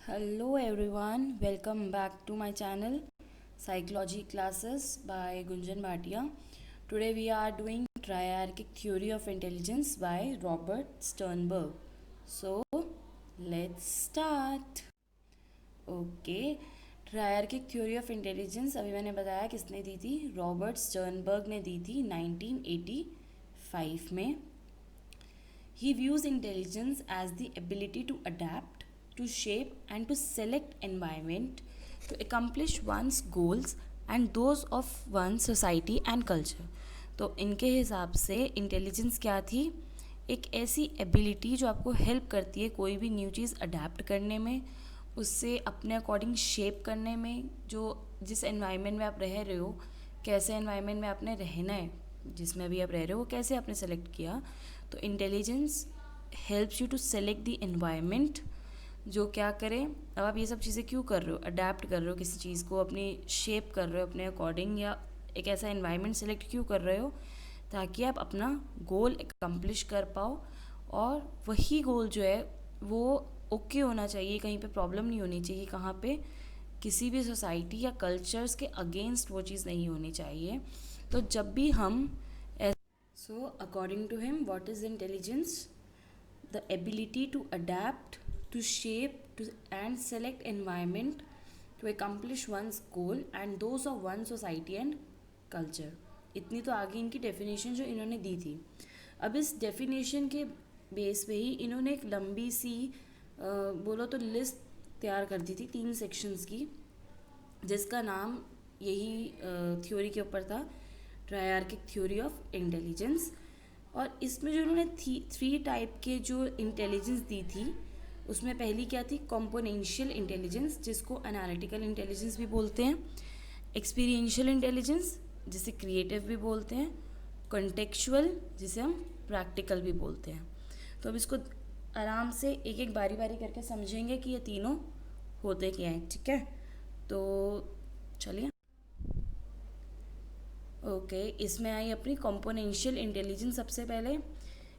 Hello everyone, welcome back to my channel Psychology Classes by Gunjan Bhatia. Today we are doing Triarchic Theory of Intelligence by Robert Sternberg. So let's start. Okay, triarchic theory of intelligence अभी मैंने बताया किसने दी थी, Robert Sternberg ने दी थी 1985 में. He views intelligence as the ability to adapt, to shape, and to select environment to accomplish one's goals and those of one's society and culture. तो इनके हिसाब से इंटेलिजेंस क्या थी? एक ऐसी एबिलिटी जो आपको हेल्प करती है कोई भी न्यू चीज़ अडेप्ट करने में, उससे अपने अकॉर्डिंग शेप करने में, जो जिस एनवायरनमेंट में आप रह रहे हो, कैसे एनवायरनमेंट में आपने रहना है, जिसमें अभी आप रह रहे हो वो कैसे आपने सेलेक्ट किया. तो intelligence helps you to select the environment जो क्या करें. अब आप ये सब चीज़ें क्यों कर रहे हो? अडेप्ट कर रहे हो किसी चीज़ को, अपनी शेप कर रहे हो अपने अकॉर्डिंग, या एक ऐसा एनवायरनमेंट सेलेक्ट क्यों कर रहे हो ताकि आप अपना गोल एकम्प्लिश कर पाओ. और वही गोल जो है वो ओके होना चाहिए, कहीं पे प्रॉब्लम नहीं होनी चाहिए, कहाँ पे किसी भी सोसाइटी या कल्चर्स के अगेंस्ट वो चीज़ नहीं होनी चाहिए. तो जब भी हम So, according to him, what is intelligence? The ability to adapt, to shape, and select environment to accomplish one's goal and those of one society and culture. इतनी तो आगे इनकी डेफिनेशन जो इन्होंने दी थी. अब इस डेफिनेशन के बेस पे ही इन्होंने एक लंबी सी बोलो तो लिस्ट तैयार कर दी थी 3 सेक्शंस की, जिसका नाम यही थ्योरी के ऊपर था, ट्रायर्किक थ्योरी ऑफ इंटेलिजेंस. और इसमें जो उन्होंने 3 टाइप के जो इंटेलिजेंस दी थी, उसमें पहली क्या थी? कॉम्पोनेंशियल इंटेलिजेंस, जिसको एनालिटिकल इंटेलिजेंस भी बोलते हैं. एक्सपीरियंशियल इंटेलिजेंस, जिसे क्रिएटिव भी बोलते हैं. कॉन्टेक्चुअल, जिसे हम प्रैक्टिकल भी बोलते हैं. तो अब इसको आराम से एक एक बारी बारी करके समझेंगे कि ये तीनों होते क्या हैं. ठीक है, तो चलिए. ओके, इसमें आई अपनी कॉम्पोनेंशियल इंटेलिजेंस. सबसे पहले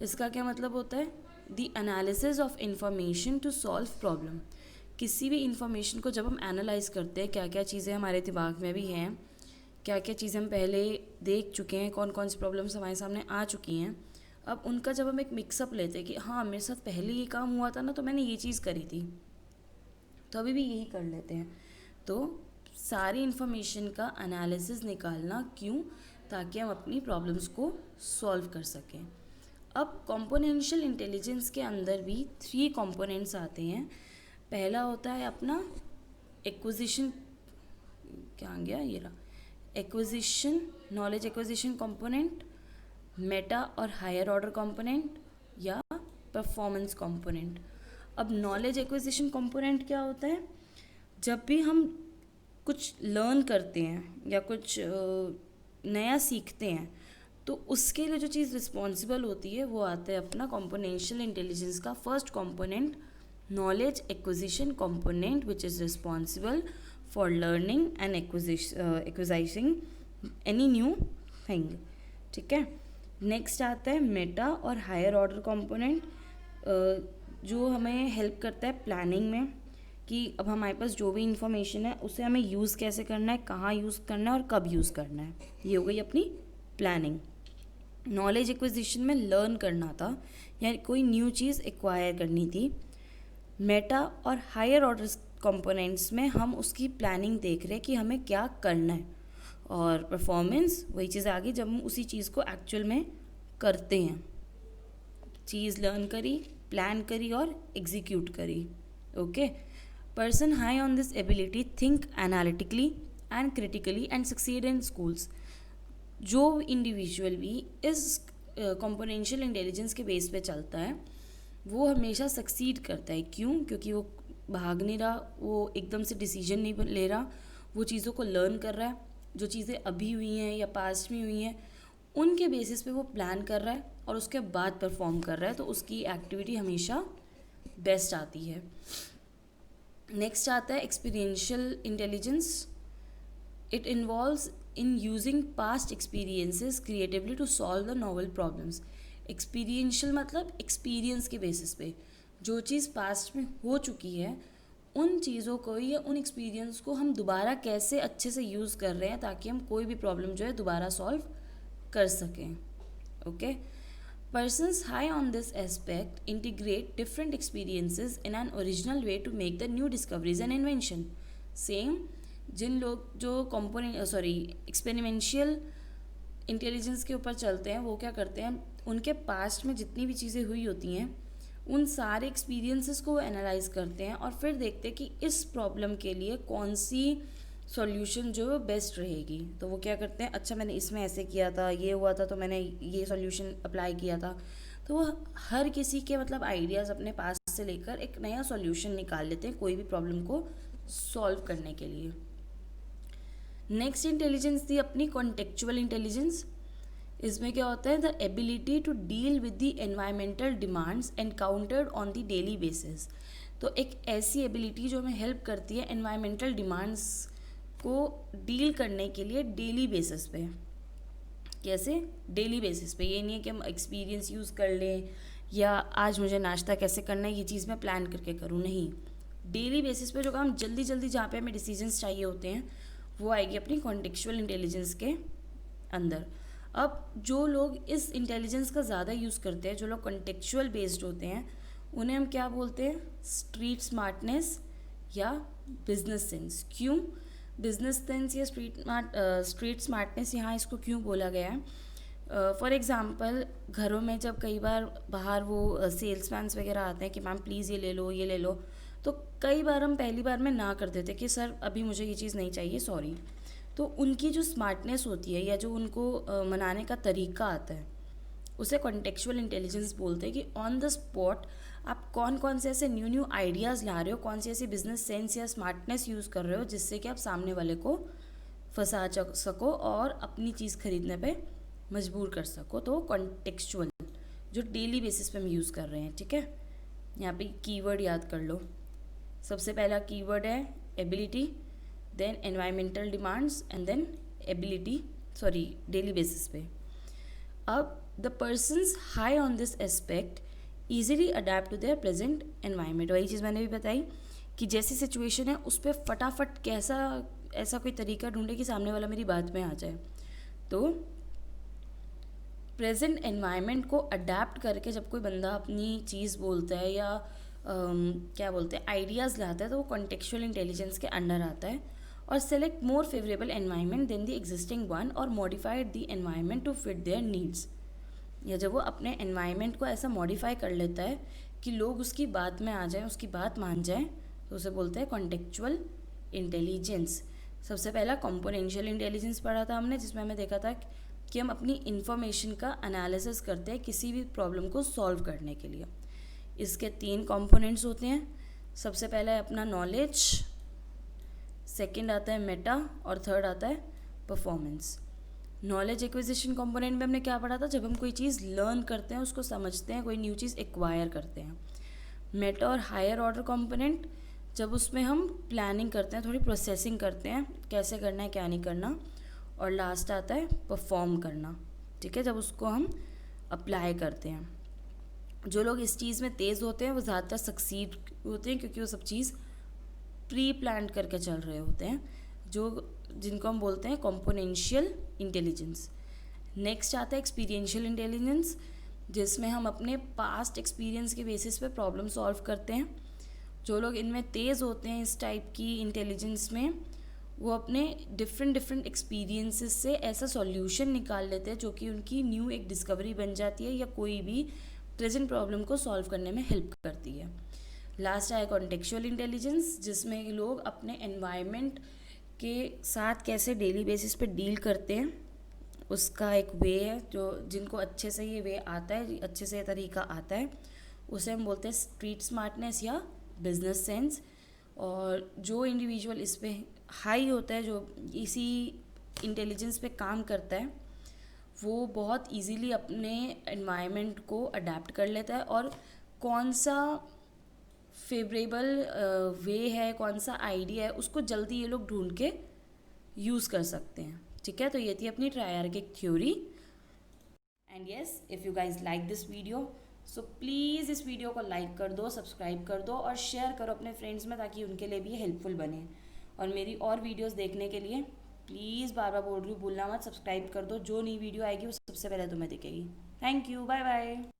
इसका क्या मतलब होता है? The analysis of information to solve problem. किसी भी इंफॉर्मेशन को जब हम एनालाइज करते हैं, क्या क्या चीज़ें हमारे दिमाग में भी हैं, क्या क्या चीज़ें हम पहले देख चुके हैं, कौन कौन सी प्रॉब्लम्स हमारे सामने आ चुकी हैं, अब उनका जब हम एक मिक्सअप लेते हैं कि हाँ मेरे साथ पहले ये काम हुआ था ना, तो मैंने ये चीज़ करी थी, तो अभी भी यही कर लेते हैं. तो सारी इन्फॉर्मेशन का एनालिसिस निकालना, क्यों? ताकि हम अपनी प्रॉब्लम्स को सॉल्व कर सकें. अब कॉम्पोनेंशियल इंटेलिजेंस के अंदर भी 3 कंपोनेंट्स आते हैं. पहला होता है अपना एक्विजिशन, क्या आ गया ये रहा, acquisition, knowledge acquisition component, Meta और हायर ऑर्डर कंपोनेंट, या परफॉर्मेंस कंपोनेंट. अब नॉलेज एक्विजिशन कंपोनेंट क्या होता है? जब भी हम कुछ लर्न करते हैं या कुछ नया सीखते हैं, तो उसके लिए जो चीज़ रिस्पॉन्सिबल होती है वो आता है अपना कॉम्पोनेंशियल इंटेलिजेंस का first component, knowledge acquisition component, which is responsible for learning and acquisizing any new thing. ठीक है, नेक्स्ट आता है मेटा और हायर ऑर्डर कंपोनेंट, जो हमें हेल्प करता है प्लानिंग में, कि अब हमारे पास जो भी इंफॉर्मेशन है उसे हमें यूज़ कैसे करना है, कहाँ यूज़ करना है और कब यूज़ करना है. ये हो गई अपनी प्लानिंग. नॉलेज एक्विजिशन में लर्न करना था, या कोई न्यू चीज़ एक्वायर करनी थी. मेटा और हायर ऑर्डर कंपोनेंट्स में हम उसकी प्लानिंग देख रहे हैं कि हमें क्या करना है. और परफॉर्मेंस वही चीज़ आ गई जब हम उसी चीज़ को एक्चुअल में करते हैं. चीज़ लर्न करी, प्लान करी और एग्जीक्यूट करी. Okay, person high on this ability think analytically and critically and succeed in schools. जो इंडिविजुअल भी इस कॉम्पोनेंशियल इंटेलिजेंस के बेस पे चलता है वो हमेशा सक्सीड करता है. क्यों? क्योंकि वो भाग नहीं रहा, वो एकदम से डिसीजन नहीं ले रहा, वो चीज़ों को लर्न कर रहा है. जो चीज़ें अभी हुई हैं या पास्ट में हुई हैं उनके बेसिस पे वो प्लान कर रहा है और उसके बाद परफॉर्म कर रहा है, तो उसकी एक्टिविटी हमेशा बेस्ट आती है. नेक्स्ट आता है experiential intelligence. It involves in using past experiences creatively to solve the novel problems. Experiential मतलब एक्सपीरियंस के बेसिस पे जो चीज़ पास्ट में हो चुकी है उन चीज़ों को या उन एक्सपीरियंस को हम दोबारा कैसे अच्छे से यूज़ कर रहे हैं ताकि हम कोई भी प्रॉब्लम जो है दोबारा सॉल्व कर सकें. Okay. Persons high on this aspect integrate different experiences in an original way to make the new discoveries and invention. Same, जिन लोग जो एक्सपेरिमेंशियल इंटेलिजेंस के ऊपर चलते हैं वो क्या करते हैं, उनके पास्ट में जितनी भी चीज़ें हुई होती हैं उन सारे एक्सपीरियंसेस को वो एनालाइज करते हैं और फिर देखते हैं कि इस प्रॉब्लम के लिए कौन सी सॉल्यूशन जो है बेस्ट रहेगी. तो वो क्या करते हैं, अच्छा मैंने इसमें ऐसे किया था, ये हुआ था तो मैंने ये सॉल्यूशन अप्लाई किया था. तो वो हर किसी के मतलब आइडियाज़ अपने पास से लेकर एक नया सॉल्यूशन निकाल लेते हैं कोई भी प्रॉब्लम को सॉल्व करने के लिए. नेक्स्ट इंटेलिजेंस थी अपनी कॉन्टेक्चुअल इंटेलिजेंस. इसमें क्या होता है, the ability to deal with the environmental demands encountered on the daily basis. तो एक ऐसी एबिलिटी जो हमें हेल्प करती है एनवायरमेंटल डिमांड्स को डील करने के लिए डेली बेसिस पे. कैसे डेली बेसिस पे, ये नहीं है कि हम एक्सपीरियंस यूज़ कर लें या आज मुझे नाश्ता कैसे करना है ये चीज़ मैं प्लान करके करूँ, नहीं. डेली बेसिस पे जो काम जल्दी जल्दी जहाँ पे हमें डिसीजंस चाहिए होते हैं वो आएगी अपनी कॉन्टेक्चुअल इंटेलिजेंस के अंदर. अब जो लोग इस इंटेलिजेंस का ज़्यादा यूज़ करते हैं, जो लोग कॉन्टेक्चुअल बेस्ड होते हैं, उन्हें हम क्या बोलते हैं, स्ट्रीट स्मार्टनेस या बिजनेस सेंस. क्यों बिजनेस सेंस या स्ट्रीट स्मार्टनेस यहाँ इसको क्यों बोला गया है? फॉर एग्ज़ाम्पल घरों में जब कई बार बाहर वो सेल्समैन्स वगैरह आते हैं कि मैम प्लीज़ ये ले लो ये ले लो, तो कई बार हम पहली बार में ना कर देते कि सर अभी मुझे ये चीज़ नहीं चाहिए, सॉरी. तो उनकी जो स्मार्टनेस होती है या जो उनको मनाने का तरीका आता है उसे कॉन्टेक्चुअल इंटेलिजेंस बोलते हैं. कि ऑन द स्पॉट आप कौन कौन से ऐसे न्यू न्यू आइडियाज़ ला रहे हो, कौन सी ऐसी बिजनेस सेंस या स्मार्टनेस यूज़ कर रहे हो जिससे कि आप सामने वाले को फंसा सको और अपनी चीज़ खरीदने पे मजबूर कर सको. तो कॉन्टेक्चुअल जो डेली बेसिस पे हम यूज़ कर रहे हैं, ठीक है. यहाँ पे कीवर्ड याद कर लो. सबसे पहला कीवर्ड है ability, then environmental demands and then ability daily basis पे. अब the persons high on this aspect easily adept to their present environment. वही चीज़ मैंने भी बताई कि जैसी सिचुएशन है उस पर फटाफट कैसा ऐसा कोई तरीका ढूंढे कि सामने वाला मेरी बात में आ जाए. तो प्रेजेंट एनवायरनमेंट को अडेप्ट करके जब कोई बंदा अपनी चीज़ बोलता है या क्या बोलते हैं आइडियाज़ लाता है तो वो कॉन्टेक्चुअल इंटेलिजेंस के अंडर आता है. और select more favourable environment than the existing one और modified the environment to fit their needs. या जब वो अपने एनवायरनमेंट को ऐसा मॉडिफाई कर लेता है कि लोग उसकी बात में आ जाएं, उसकी बात मान जाएं, तो उसे बोलते हैं कॉन्टेक्चुअल इंटेलिजेंस. सबसे पहला कॉम्पोनेंशियल इंटेलिजेंस पढ़ा था हमने, जिसमें हमें देखा था कि हम अपनी इंफॉर्मेशन का एनालिसिस करते हैं किसी भी प्रॉब्लम को सॉल्व करने के लिए. इसके 3 कंपोनेंट्स होते हैं. सबसे पहला है अपना नॉलेज, सेकंड आता है मेटा और थर्ड आता है परफॉर्मेंस. नॉलेज एक्विजिशन कंपोनेंट में हमने क्या पढ़ा था, जब हम कोई चीज़ लर्न करते हैं, उसको समझते हैं, कोई न्यू चीज़ एक्वायर करते हैं. मेटा और हायर ऑर्डर कंपोनेंट जब उसमें हम प्लानिंग करते हैं, थोड़ी प्रोसेसिंग करते हैं कैसे करना है क्या नहीं करना. और लास्ट आता है परफॉर्म करना, ठीक है, जब उसको हम अप्लाई करते हैं. जो लोग इस चीज़ में तेज़ होते हैं वो ज़्यादातर सक्सीड होते हैं क्योंकि वो सब चीज़ प्री प्लान करके चल रहे होते हैं, जिनको हम बोलते हैं कॉम्पोनेंशियल इंटेलिजेंस. नेक्स्ट आता है एक्सपीरियंशियल इंटेलिजेंस, जिसमें हम अपने पास्ट एक्सपीरियंस के बेसिस पे प्रॉब्लम सॉल्व करते हैं. जो लोग इनमें तेज़ होते हैं इस टाइप की इंटेलिजेंस में, वो अपने डिफरेंट एक्सपीरियंसेस से ऐसा सॉल्यूशन निकाल लेते हैं जो कि उनकी न्यू एक डिस्कवरी बन जाती है या कोई भी प्रेजेंट प्रॉब्लम को सॉल्व करने में हेल्प करती है. लास्ट आया कॉन्टेक्चुअल इंटेलिजेंस, जिसमें लोग अपने एनवायरनमेंट के साथ कैसे डेली बेसिस पे डील करते हैं उसका एक वे है. जो जिनको अच्छे से ये वे आता है, अच्छे से ये तरीका आता है, उसे हम बोलते हैं स्ट्रीट स्मार्टनेस या बिजनेस सेंस. और जो इंडिविजुअल इस पे हाई होता है, जो इसी इंटेलिजेंस पे काम करता है, वो बहुत इजीली अपने एनवायरनमेंट को अडेप्ट कर लेता है और कौन सा फेवरेबल वे है, कौन सा आइडिया है, उसको जल्दी ये लोग ढूंढ के यूज़ कर सकते हैं. ठीक है, तो ये थी अपनी triarchic theory. And yes, if you guys like this video, so please इस वीडियो को लाइक कर दो, सब्सक्राइब कर दो और शेयर करो अपने फ्रेंड्स में, ताकि उनके लिए भी हेल्पफुल बने। और मेरी और वीडियोस देखने के लिए प्लीज़, बार बार बोल रही हूँ, भूलना मत, सब्सक्राइब कर दो। जो नई वीडियो आएगी वो सबसे पहले तुम्हें दिखेगी। Thank you, bye bye.